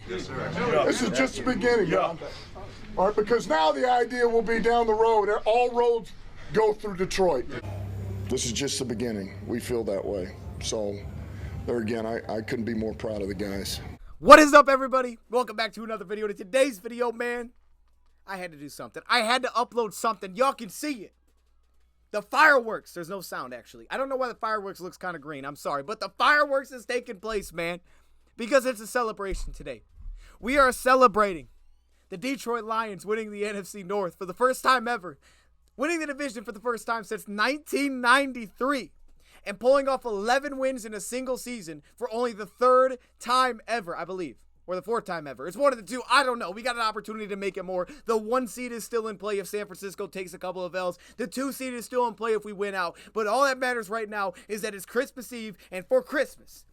Yes, sir. This is just the beginning, John. All right, because now the idea will be down the road. All roads go through Detroit. This is just the beginning. We feel that way. So, there again, I couldn't be more proud of the guys. What is up, everybody? Welcome back to another video. To today's video, man, I had to do something. I had to upload something. Y'all can see it. The fireworks. There's no sound, actually. I don't know why the fireworks looks kind of green. I'm sorry. But the fireworks is taking place, man, because it's a celebration today. We are celebrating the Detroit Lions winning the NFC North for the first time ever. Winning the division for the first time since 1993. And pulling off 11 wins in a single season for only the third time ever, I believe. Or the fourth time ever. It's one of the two. I don't know. We got an opportunity to make it more. The 1 seed is still in play if San Francisco takes a couple of L's. The 2 seed is still in play if we win out. But all that matters right now is that it's Christmas Eve. And for Christmas,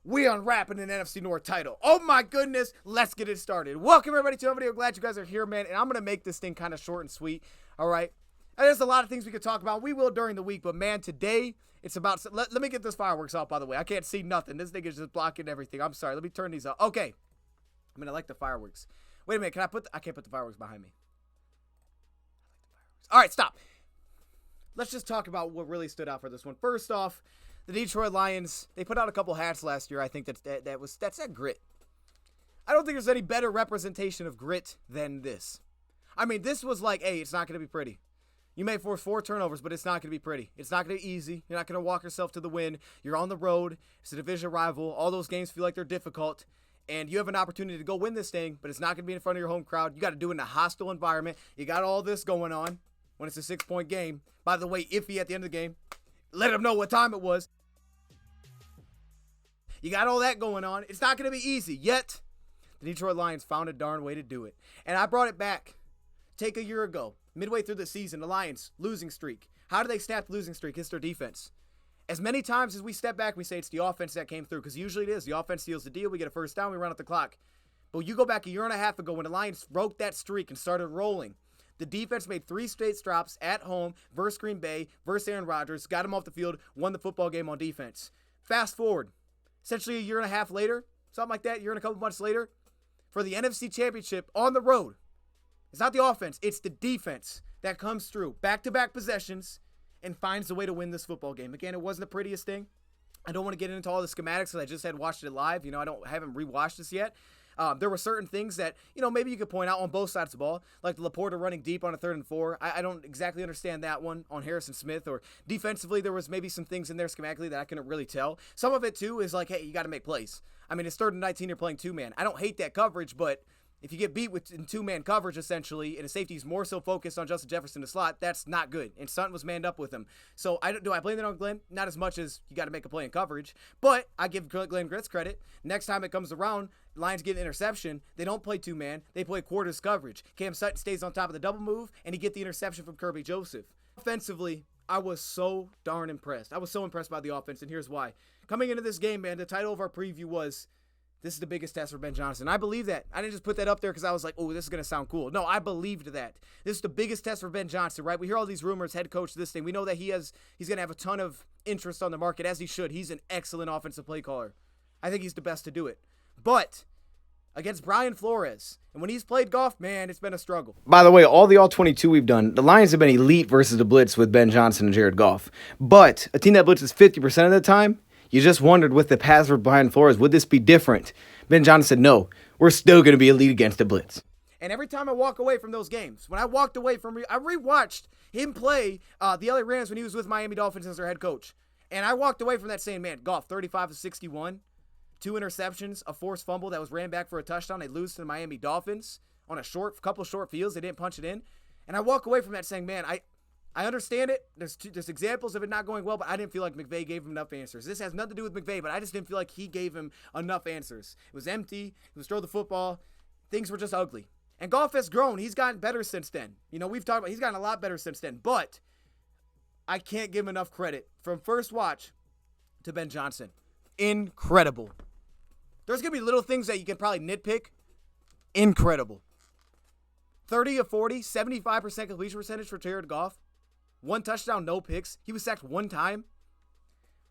we unwrapping an NFC North title. Oh my goodness. Let's get it started. Welcome everybody to another video. Glad you guys are here, man. And I'm going to make this thing kind of short and sweet. All right. And there's a lot of things we could talk about. We will during the week. But man, today it's about, let me get this fireworks off, by the way. I can't see nothing. This thing is just blocking everything. I'm sorry. Let me turn these off. Okay. I mean, I like the fireworks. Wait a minute. Can I put I can't put the fireworks behind me. I like the fireworks. All right, stop. Let's just talk about what really stood out for this one. First off, the Detroit Lions, they put out a couple hats last year. I think that's that grit. I don't think there's any better representation of grit than this. I mean, this was like, hey, it's not going to be pretty. You may force 4 turnovers, but it's not going to be pretty. It's not going to be easy. You're not going to walk yourself to the win. You're on the road. It's a division rival. All those games feel like they're difficult. And you have an opportunity to go win this thing, but it's not going to be in front of your home crowd. You got to do it in a hostile environment. You got all this going on when it's a 6-point game. By the way, iffy at the end of the game. Let them know what time it was. You got all that going on. It's not going to be easy. Yet, the Detroit Lions found a darn way to do it. And I brought it back. Take a year ago. Midway through the season, the Lions, losing streak. How do they snap the losing streak? It's their defense. As many times as we step back, we say it's the offense that came through, because usually it is. The offense seals the deal. We get a first down. We run out the clock. But you go back a year and a half ago when the Lions broke that streak and started rolling. The defense made 3 straight stops at home versus Green Bay, versus Aaron Rodgers, got him off the field, won the football game on defense. Fast forward, essentially a year and a half later, something like that, a year and a couple months later, for the NFC Championship on the road. It's not the offense, it's the defense that comes through. Back-to-back possessions and finds a way to win this football game. Again, it wasn't the prettiest thing. I don't want to get into all the schematics because I just had watched it live. You know, I haven't rewatched this yet. There were certain things that, you know, maybe you could point out on both sides of the ball, like the Laporta running deep on a 3rd and 4. I don't exactly understand that one on Harrison Smith, or defensively there was maybe some things in there schematically that I couldn't really tell. Some of it, too, is like, hey, you got to make plays. I mean, it's 3rd and 19, you're playing 2-man. I don't hate that coverage, but if you get beat in 2-man coverage, essentially, and a safety is more so focused on Justin Jefferson in the slot, that's not good. And Sutton was manned up with him. So do I blame that on Glenn? Not as much as you got to make a play in coverage. But I give Glenn Gritz credit. Next time it comes around, Lions get an interception. They don't play 2-man. They play quarters coverage. Cam Sutton stays on top of the double move, and he get the interception from Kirby Joseph. Offensively, I was so darn impressed. I was so impressed by the offense, and here's why. Coming into this game, man, the title of our preview was, this is the biggest test for Ben Johnson. I believe that. I didn't just put that up there because I was like, oh, this is going to sound cool. No, I believed that. This is the biggest test for Ben Johnson, right? We hear all these rumors, head coach, this thing. We know that he's going to have a ton of interest on the market, as he should. He's an excellent offensive play caller. I think he's the best to do it. But against Brian Flores, and when he's played golf, man, it's been a struggle. By the way, all the All-22 we've done, the Lions have been elite versus the blitz with Ben Johnson and Jared Goff. But a team that blitzes 50% of the time, you just wondered with the pass for Brian Flores, would this be different? Ben Johnson said, no, we're still going to be elite against the blitz. And every time I walk away from those games, when I walked away from, I rewatched him play the LA Rams when he was with Miami Dolphins as their head coach. And I walked away from that saying, man, Goff, 35 of 61, 2 interceptions, a forced fumble that was ran back for a touchdown. They lose to the Miami Dolphins on a couple short fields. They didn't punch it in. And I walk away from that saying, man, I understand it. There's examples of it not going well, but I didn't feel like McVay gave him enough answers. This has nothing to do with McVay, but I just didn't feel like he gave him enough answers. It was empty. He was throw the football. Things were just ugly. And Goff has grown. He's gotten better since then. You know, we've talked about he's gotten a lot better since then, but I can't give him enough credit. From first watch to Ben Johnson, incredible. There's going to be little things that you can probably nitpick. Incredible. 30 of 40, 75% completion percentage for Jared Goff. 1 touchdown, no picks. He was sacked 1 time.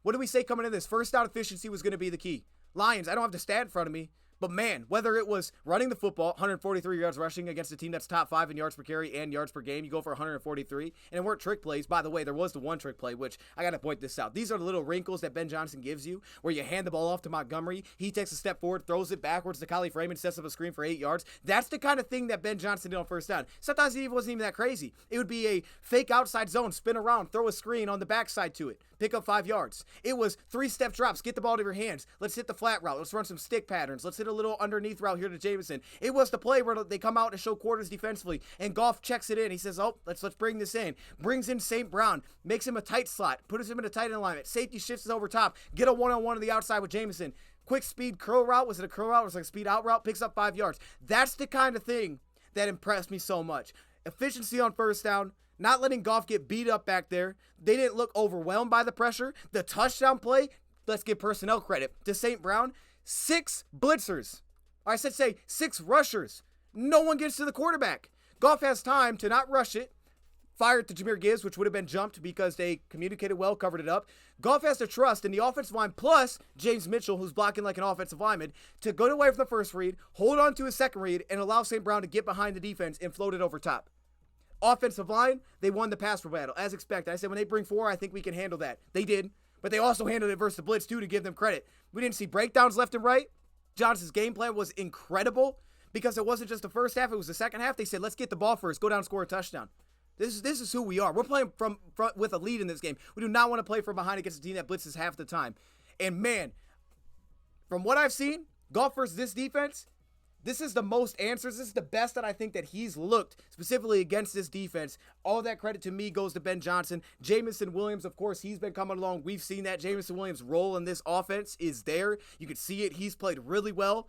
What did we say coming in this? First down efficiency was going to be the key. Lions, I don't have the stat in front of me, But man, whether it was running the football, 143 yards rushing against a team that's top 5 in yards per carry and yards per game, you go for 143. And it weren't trick plays. By the way, there was the one trick play, which I got to point this out. These are the little wrinkles that Ben Johnson gives you, where you hand the ball off to Montgomery. He takes a step forward, throws it backwards to Khalif Raymond, sets up a screen for 8 yards. That's the kind of thing that Ben Johnson did on first down. Sometimes it wasn't even that crazy. It would be a fake outside zone, spin around, throw a screen on the backside to it, pick up 5 yards. It was 3-step drops, get the ball to your hands. Let's hit the flat route. Let's run some stick patterns. Let's hit a little underneath route here to Jameson. It was the play where they come out to show quarters defensively, and Goff checks it in. He says, oh, let's bring this in. Brings in St. Brown, makes him a tight slot, puts him in a tight end alignment. Safety shifts over top, get a one-on-one to the outside with Jameson. Quick speed curl route. Was it a curl route? It was like a speed out route. Picks up 5 yards. That's the kind of thing that impressed me so much. Efficiency on first down, not letting Goff get beat up back there. They didn't look overwhelmed by the pressure. The touchdown play, let's give personnel credit to St. Brown. 6 blitzers. Or I said 6 rushers. No one gets to the quarterback. Goff has time to not rush it. Fired to Jahmyr Gibbs, which would have been jumped because they communicated well, covered it up. Goff has to trust in the offensive line plus James Mitchell, who's blocking like an offensive lineman, to go away from the first read, hold on to his second read, and allow St. Brown to get behind the defense and float it over top. Offensive line, they won the pass battle, as expected. I said when they bring 4, I think we can handle that. They did, but they also handled it versus the blitz, too, to give them credit. We didn't see breakdowns left and right. Johnson's game plan was incredible because it wasn't just the first half, it was the second half. They said, let's get the ball first, go down and score a touchdown. This is who we are. We're playing from with a lead in this game. We do not want to play from behind against a team that blitzes half the time. And man, from what I've seen, Goff versus this defense, this is the most answers. This is the best that I think that he's looked specifically against this defense. All that credit to me goes to Ben Johnson. Jameson Williams, of course, he's been coming along. We've seen that. Jameson Williams' role in this offense is there. You can see it. He's played really well.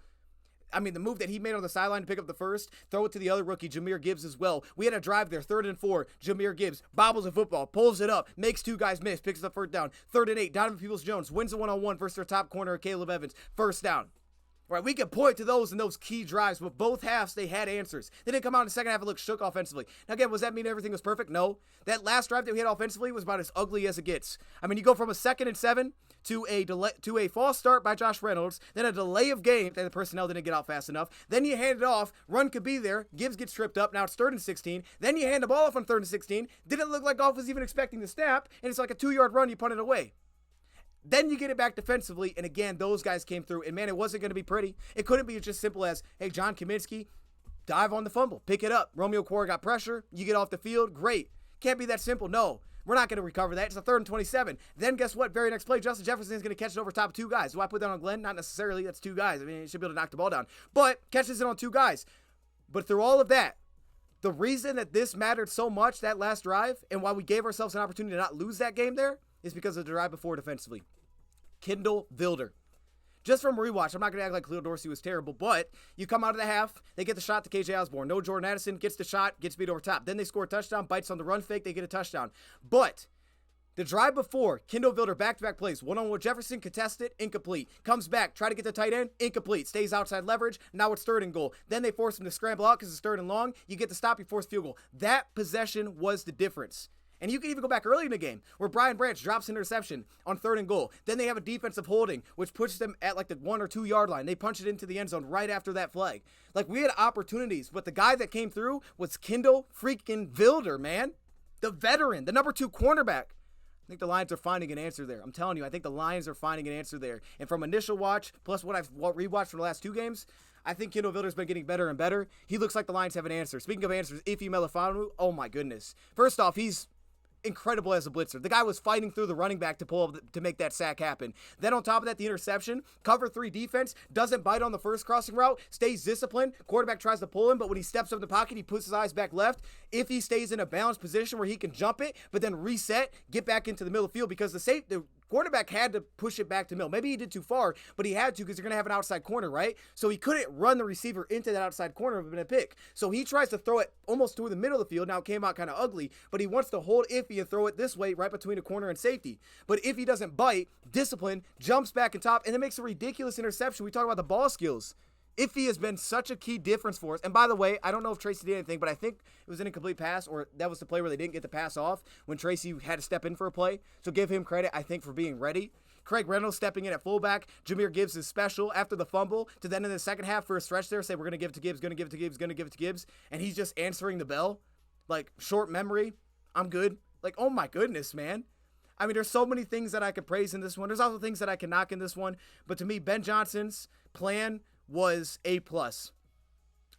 I mean, the move that he made on the sideline to pick up the first, throw it to the other rookie, Jahmyr Gibbs, as well. We had a drive there, 3rd and 4. Jahmyr Gibbs bobbles a football, pulls it up, makes 2 guys miss, picks up 1st down. 3rd and 8, Donovan Peoples-Jones wins a one-on-one versus their top corner, Caleb Evans. 1st down. Right, we can point to those in those key drives, but both halves, they had answers. They didn't come out in the second half and look shook offensively. Now, again, does that mean everything was perfect? No. That last drive that we had offensively was about as ugly as it gets. I mean, you go from a 2nd and 7 to a false start by Josh Reynolds, then a delay of game that the personnel didn't get out fast enough. Then you hand it off, run could be there, Gibbs gets tripped up, now it's 3rd and 16. Then you hand the ball off on 3rd and 16. Didn't look like Goff was even expecting the snap, and it's like a 2-yard run, you punt it away. Then you get it back defensively, and again, those guys came through, and man, it wasn't going to be pretty. It couldn't be just simple as, hey, John Kaminsky, dive on the fumble, pick it up. Romeo Corey got pressure, you get off the field, great. Can't be that simple, no. We're not going to recover that. It's a 3rd and 27. Then guess what? Very next play, Justin Jefferson is going to catch it over top of 2 guys. Do I put that on Glenn? Not necessarily. That's 2 guys. I mean, he should be able to knock the ball down. But catches it on 2 guys. But through all of that, the reason that this mattered so much, that last drive, and why we gave ourselves an opportunity to not lose that game there, is because of the drive before defensively. Kindle Vilder. Just from rewatch, I'm not going to act like Khalil Dorsey was terrible, but you come out of the half, they get the shot to KJ Osborne. No Jordan Addison, gets the shot, gets beat over top. Then they score a touchdown, bites on the run fake, they get a touchdown. But the drive before, Kindle Vilder back-to-back plays. One-on-one with Jefferson, contested, incomplete. Comes back, try to get the tight end, incomplete. Stays outside leverage, now it's 3rd and goal. Then they force him to scramble out because it's 3rd and long. You get the stop, you force field goal. That possession was the difference. And you can even go back early in the game where Brian Branch drops an interception on 3rd and goal. Then they have a defensive holding, which puts them at like the 1 or 2 yard line. They punch it into the end zone right after that flag. Like, we had opportunities, but the guy that came through was Kindle freaking Vilder, man. The veteran, the number 2 cornerback. I think the Lions are finding an answer there. I'm telling you, I think the Lions are finding an answer there. And from initial watch, plus what I've rewatched for the last 2 games, I think Kindle Vilder's been getting better and better. He looks like the Lions have an answer. Speaking of answers, Ife Melifonwu, oh my goodness. First off, he's incredible as a blitzer. The guy was fighting through the running back to make that sack happen. Then on top of that, the interception, cover 3 defense, doesn't bite on the first crossing route, stays disciplined. Quarterback tries to pull him, but when he steps up in the pocket, he puts his eyes back left. If he stays in a balanced position where he can jump it, but then reset, get back into the middle of the field, because the quarterback had to push it back to middle. Maybe he did too far, but he had to because they're going to have an outside corner, right? So he couldn't run the receiver into that outside corner. It would have been a pick. So he tries to throw it almost through the middle of the field. Now it came out kind of ugly, but he wants to hold Iffy and throw it this way right between the corner and safety. But if he doesn't bite, discipline, jumps back and top, and it makes a ridiculous interception. We talk about the ball skills. Iffy has been such a key difference for us. And by the way, I don't know if Tracy did anything, but I think it was an incomplete pass, or that was the play where they didn't get the pass off when Tracy had to step in for a play. So give him credit, I think, for being ready. Craig Reynolds stepping in at fullback. Jahmyr Gibbs is special after the fumble to then in the second half for a stretch there say we're going to give it to Gibbs, going to give it to Gibbs, going to give it to Gibbs. And he's just answering the bell. Like, short memory. I'm good. Like, oh my goodness, man. I mean, there's so many things that I could praise in this one. There's also things that I can knock in this one. But to me, Ben Johnson's plan was A+.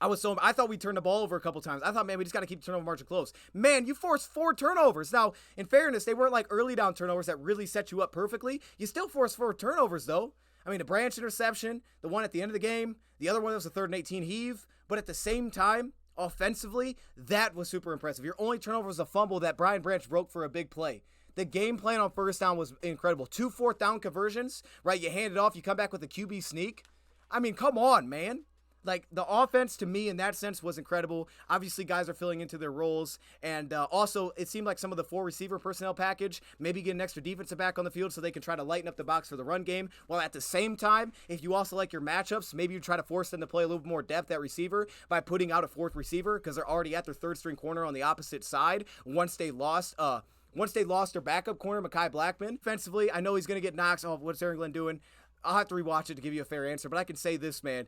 I thought we turned the ball over a couple times. I thought, man, we just got to keep the turnover margin close. Man, you forced 4 turnovers. Now, in fairness, they weren't like early down turnovers that really set you up perfectly. You still forced 4 turnovers, though. I mean, the Branch interception, the one at the end of the game, the other one that was a 3rd and 18 heave. But at the same time, offensively, that was super impressive. Your only turnover was a fumble that Brian Branch broke for a big play. The game plan on first down was incredible. 2 4th down conversions, right? You hand it off, you come back with a QB sneak. I mean, come on, man. Like, the offense, to me, in that sense, was incredible. Obviously, guys are filling into their roles. And also, it seemed like some of the 4 receiver personnel package, maybe get an extra defensive back on the field so they can try to lighten up the box for the run game. While at the same time, if you also like your matchups, maybe you try to force them to play a little bit more depth at receiver by putting out a 4th receiver because they're already at their 3rd string corner on the opposite side once they lost their backup corner, Mekhi Blackman. Defensively, I know he's going to get knocks. Oh, what's Aaron Glenn doing? I'll have to rewatch it to give you a fair answer, but I can say this, man.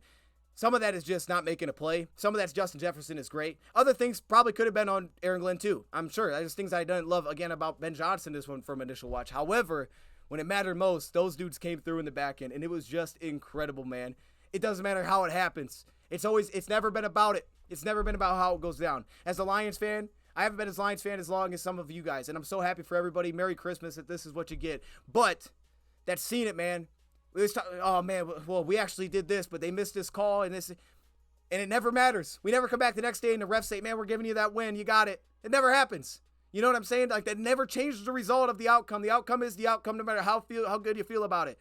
Some of that is just not making a play. Some of that's Justin Jefferson is great. Other things probably could have been on Aaron Glenn too. I'm sure. There's things I didn't love, again, about Ben Johnson this one from initial watch. However, when it mattered most, those dudes came through in the back end, and it was just incredible, man. It doesn't matter how it happens. It's never been about it. It's never been about how it goes down. As a Lions fan, I haven't been a Lions fan as long as some of you guys, and I'm so happy for everybody. Merry Christmas that this is what you get. But that's seen it, man. Oh, man, well, we actually did this, but they missed this call, and it never matters. We never come back the next day and the refs say, man, we're giving you that win. You got it. It never happens. You know what I'm saying? Like, that never changes the result of the outcome. The outcome is the outcome no matter how good you feel about it.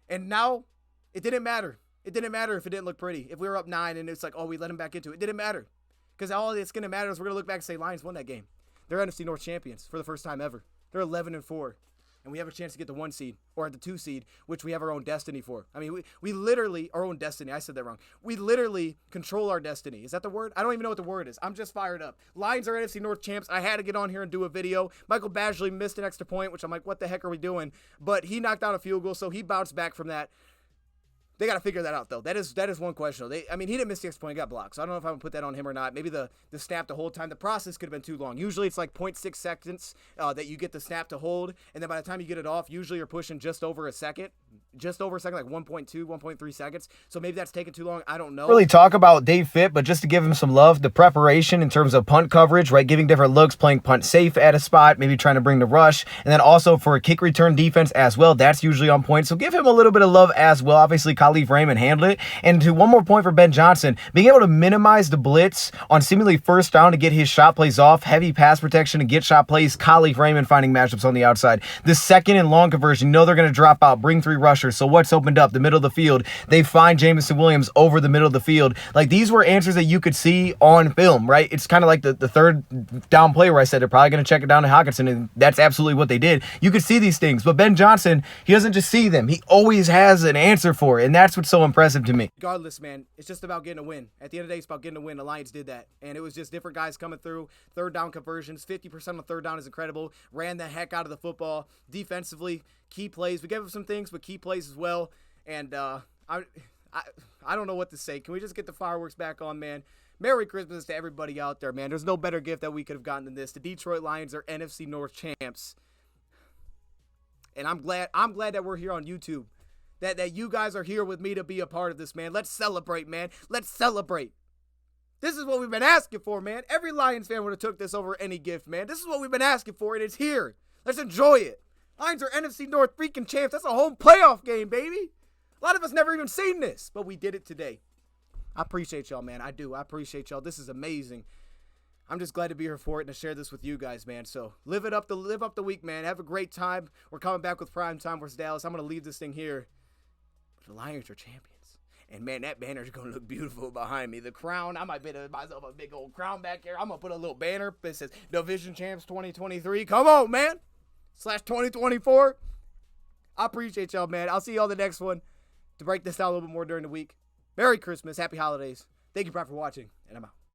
And now, it didn't matter. It didn't matter if it didn't look pretty. If we were up 9 and it's like, oh, we let him back into it. It didn't matter. Because all it's going to matter is we're going to look back and say, Lions won that game. They're NFC North champions for the first time ever. They're 11-4. And we have a chance to get the 1 seed or the 2 seed, which we have our own destiny for. I mean, we literally, our own destiny. I said that wrong. We literally control our destiny. Is that the word? I don't even know what the word is. I'm just fired up. Lions are NFC North champs. I had to get on here and do a video. Michael Badgley missed an extra point, which I'm like, what the heck are we doing? But he knocked down a field goal, so he bounced back from that. They got to figure that out, though. That is one question. He didn't miss the extra point. He got blocked. So I don't know if I'm going to put that on him or not. Maybe the snap to hold time. The process could have been too long. Usually it's like 0.6 seconds that you get the snap to hold. And then by the time you get it off, usually you're pushing just over a second. Just over a second, like 1.2, 1.3 seconds. So maybe that's taking too long. I don't know. Really talk about Dave Fitt, but just to give him some love, the preparation in terms of punt coverage, right? Giving different looks, playing punt safe at a spot, maybe trying to bring the rush. And then also for a kick return defense as well. That's usually on point. So give him a little bit of love as well. Obviously, Khalif Raymond handled it. And to one more point for Ben Johnson, being able to minimize the blitz on seemingly first down to get his shot plays off, heavy pass protection to get shot plays, Khalif Raymond finding matchups on the outside. The second and long conversion, you know they're going to drop out, bring 3 rushers. So what's opened up? The middle of the field. They find Jameson Williams over the middle of the field. Like, these were answers that you could see on film, right? It's kind of like the 3rd down play where I said they're probably going to check it down to Hockenson, and that's absolutely what they did. You could see these things, but Ben Johnson, he doesn't just see them. He always has an answer for it, and that's what's so impressive to me. Regardless, man, it's just about getting a win. At the end of the day, it's about getting a win. The Lions did that, and it was just different guys coming through. 3rd down conversions, 50% on 3rd down is incredible. Ran the heck out of the football. Defensively, key plays. We gave up some things, but key plays as well. And I don't know what to say. Can we just get the fireworks back on, man? Merry Christmas to everybody out there, man. There's no better gift that we could have gotten than this. The Detroit Lions are NFC North champs. And I'm glad that we're here on YouTube. That you guys are here with me to be a part of this, man. Let's celebrate, man. Let's celebrate. This is what we've been asking for, man. Every Lions fan would have took this over any gift, man. This is what we've been asking for, and it's here. Let's enjoy it. Lions are NFC North freaking champs. That's a home playoff game, baby. A lot of us never even seen this, but we did it today. I appreciate y'all, man. I do. I appreciate y'all. This is amazing. I'm just glad to be here for it and to share this with you guys, man. So live up the week, man. Have a great time. We're coming back with Prime Time versus Dallas. I'm going to leave this thing here. The Lions are champions. And, man, that banner's going to look beautiful behind me. The crown, I might buy myself a big old crown back here. I'm going to put a little banner that says Division Champs 2023. Come on, man. /2024. I appreciate y'all, man. I'll see y'all the next one to break this down a little bit more during the week. Merry Christmas. Happy holidays. Thank you, Brad, for watching, and I'm out.